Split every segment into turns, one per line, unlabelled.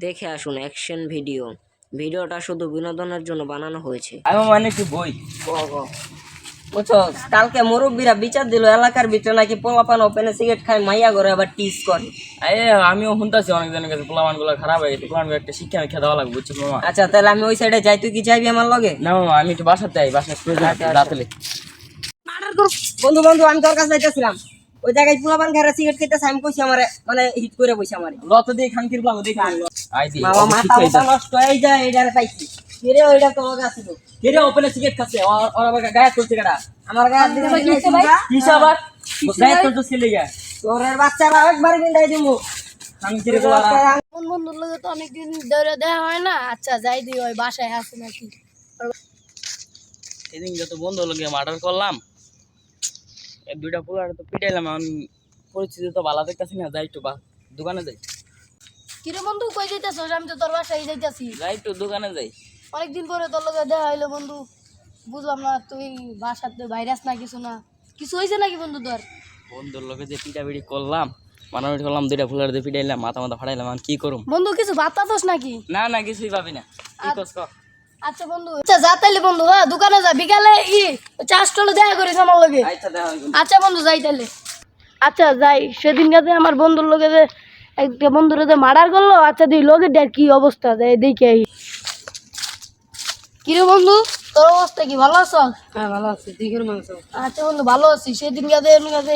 দেখে আসুন action video. ভিডিওটা শুধু বিনোদনের জন্য বানানো হয়েছে।
আমি মানে কি বই
বুঝছো, কালকে মুরব্বীরা বিচার দিল এলাকার ভিতরে নাকি পোলাপান ওপেনে সিগারেট খায়, মাইয়া করে আবার টিস করে।
আমিও শুনতেছি অনেকজনের কাছে পোলামান গুলো খারাপ হয়ে গেছে, পোলামান একটা শিক্ষা আমি খেতে লাগবে, বুঝছো মামা?
আচ্ছা তাহলে আমি ওই সাইডে যাই, তুই কি যাইবি আমার লগে?
না মামা, আমি একটু বাসাতে যাই, বাসায় রাতলে।
বন্ধু বন্ধু আমি তোর কাছে যাইতেছিলাম, ওই জায়গায় পোলাপান খারা সিগারেট খেতেছে, আমি কইছি আমার মানে হিট করে বইছি আমার
রত দিয়ে খানকির পাবো দেখি আইদি
মামা মাথা মাথা নষ্ট হয়ে যায় এটারে পাইছি। কিরে ওইটা তো লগে আছিল,
কেরে ওপেনে সিগারেট খাচ্ছে ওর আবার গায়ে করছে কেডা?
আমার গায়ে দিকে
কি আবার গায়ে করতে ছেলে গা
তোরের বাচ্চারা একবার বিন্দাই দিমু
খানকির গোলা।
কোন বন্ধুর লগে তো অনেকদিন ধরে দেখা হয় না। আচ্ছা যাই দিই, ওই বাসায় আছে নাকি।
সেদিন যত বন্ধু লগে মার্ডার করলাম, এই দুইটা পোলার তো পিটাইলাম। আমি পরিস্থিতি তো ভালো দেখতেছি না, যাই একটু দোকানে যাই।
কিরে বন্ধু কই যাইতাছ? আমি তো তোর বাসায় যাইতাছি।
যাই একটু দোকানে যাই।
অনেকদিন পরে তোর লগে দেখা হইলো বন্ধু, বুঝলাম না তুই বাসাতে ভাইরাস না কিছু না, কিছু হয়েছে নাকি বন্ধু তোর?
বন্ধুর লগে যে পিটাপিটি করলাম, মারামারি করলাম, দুইটা ফুলার দিয়ে পিটাইলাম, মাথা ফাটাইলাম। আমি কি করুম?
বন্ধু কিছু বাতাতস নাকি?
না না, কিছুই পাবি না। কি কস ক?
আচ্ছা বন্ধু, আচ্ছা যা তাইলে বন্ধু, হ্যাঁ দোকানে যা, বিকালে চা স্টলে দেখা করিস আমার লগে।
আচ্ছা দেখা হবে।
আচ্ছা বন্ধু যাই তাইলে। আচ্ছা যাই, সেদিন কাছে আমার বন্ধুর লগে যে একটা বন্ধুরে যে মার্ডার করলো, আচ্ছা দিই লগে দেখ কি অবস্থা, দেয় দেখে আই। কিরে বন্ধু তোর অবস্থা কি, ভালো আছো?
হ্যাঁ ভালো আছি, তুই কিরকম আছো?
আচ্ছা বন্ধু ভালো আছি। সেদিন কাছে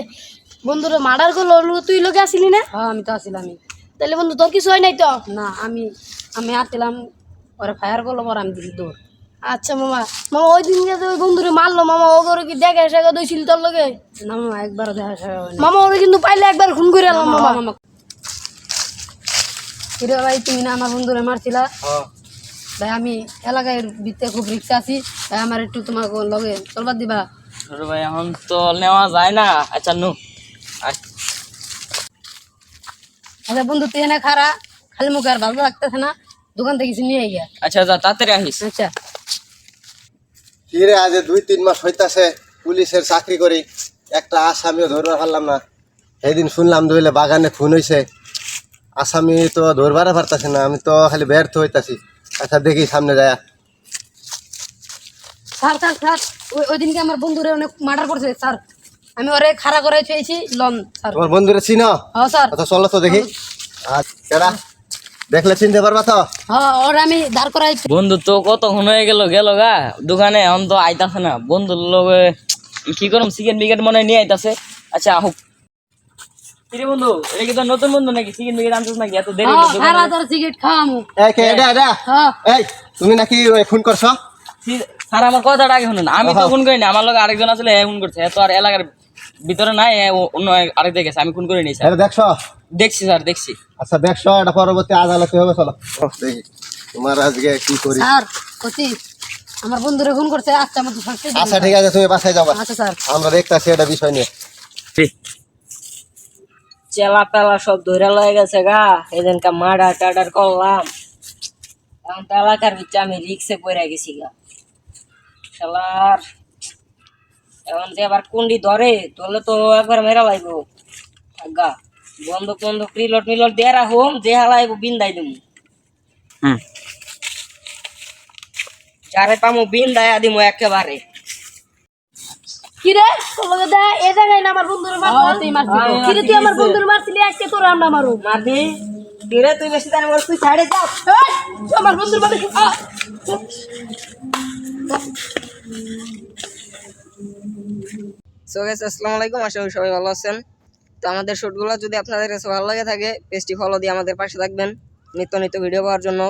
বন্ধুরে মার্ডার করলো, তুই লোকে আসিলি না?
হ্যাঁ আমি তো আসছিলাম।
তাহলে বন্ধু তোর কিছু হয় নাই তো?
না আমি আমি আসছিলাম, ওরা ফায়ার করলো, পর আমি দিছি দৌড়।
আচ্ছা মামা, মামা ওই দিন কাছে ওই বন্ধুরে মারলো, মামা ও করে কি দেখা শেখা দইছিল তোর লগে?
না মামা একবার দেখা হয় না।
মামা ওরে কিন্তু পাইলে একবার খুন করে এলাম মামা।
কিরে ভাই তুমি না আমার বন্ধুরে মারছিলা?
হ্যাঁ
ভাই আমি এলাকায় ভিতরে খুব রিক্সা আছি, ভাই আমার একটু তোমার লগে চলবার দিবা?
ছোট ভাই এখন তো নেওয়া যায় না। আচ্ছা নু
আচ্ছা বন্ধু তুই এনে খারা, খালি মুখে আর ভালো লাগতেছে না, দোকান থেকে কিছু নিয়ে গিয়া।
আচ্ছা যা তাড়াতাড়ি আহিস।
আচ্ছা
কিরে আজ 2-3 মাস হইতাছে পুলিশের চাকরি করি, একটা আসামিও ধরবার পারলাম না। সেদিন শুনলাম ধরলে বাগানে খুন হয়েছে, আসামি তো ধরবারে পারতাছে না, আমি তো খালি ব্যর্থ হইতাছি। আচ্ছা দেখি সামনে যায়।
স্যার স্যার স্যার ওই দিনকে আমার বন্ধুরে অনেক মার্ডার করছে স্যার, আমি ওরে খাড়া করে চেয়েছি লন স্যার।
তোমার বন্ধুরে চিনো?
হ্যাঁ স্যার।
আচ্ছা চলো তো দেখি। আচ্ছা দেখলে চিনতে পারবা তো?
হ্যাঁ ওরে আমি দাঁড় করাই।
বন্ধু তো কতক্ষণ হয়ে গেল গা দোকানে, এখন তো আইতাছে না। বন্ধুর লগে কি করম, চিকেন বিকেট মনে হয় নিয়ে আইতাছে। আচ্ছা হোক। কিরে বন্ধু, এটা কি তোর নতুন বন্ধু নাকি? চিকেন বিকেট আনছিস নাকি? এত দেরি হলো দোকানে।
খাড়া তোর সিগারেট খাওয়ামু।
এই কে এটা এটা?
হ্যাঁ
এই তুমি নাকি ওই খুন করছো?
স্যার আমার কথাটা আগে শুনুন, আমি তো খুন করিনি, আমার লগে আরেকজন আসলে খুন করছে। এত আর এলাকার ভিতরে নাই, অন্য আরেক জায়গায় গেছে। আমি খুন করিনি স্যার।
এটা দেখছো?
দেখছি স্যার দেখছি।
আচ্ছা দেখছো, এটা পরবর্তী আদালতে হবে, চলো দেখি তোমার আজকে কি করি।
স্যার কতি আমার বন্ধুরে খুন করছে, আচ্ছা আমাদের শাস্তি দিন।
আচ্ছা ঠিক আছে, তুমি বাসায় যাবা,
আচ্ছা স্যার।
আমরা দেখতাছি এটা বিষয় নিয়ে।
চেলা পেলা সব ধরে লয়ে গেছে গা, এদিনকে মার্ডার টার্ডার করলাম, এখন তো এলাকার ভিতরে আমি রিক্সে পড়ে গেছি গা। শালার এখন যে আবার কুন্ডি ধরে তোলে তো একবার মেরা লাগবো গা। বন্ধুক বন্ধুক রিলোট মিলোট দিয়ে রাখুম, যে হালাইব বিন্দাই দিমু। যারে পামু বিন্দাই দিমু একেবারে।
কিরে তোর লগে দেখা এ জায়গায় না আমার বন্ধুরে মারছিস? কিরে তুই আমার বন্ধুরে মারছিলি, আজকে তোর আমরা মারু।
মারবি কিরে, তুই বেশি জানি তুই ছাড়ে যাও।
তুই আমার বন্ধুর মারছিস।
সো গাইস আসসালামু আলাইকুম, আশা করি সবাই ভালো আছেন। তো আমাদের শুটগুলো যদি আপনাদের কাছে ভালো লাগে থাকে, পেজটি ফলো দিয়ে আমাদের পাশে থাকবেন নিত্য নিত্য ভিডিও পাওয়ার জন্য।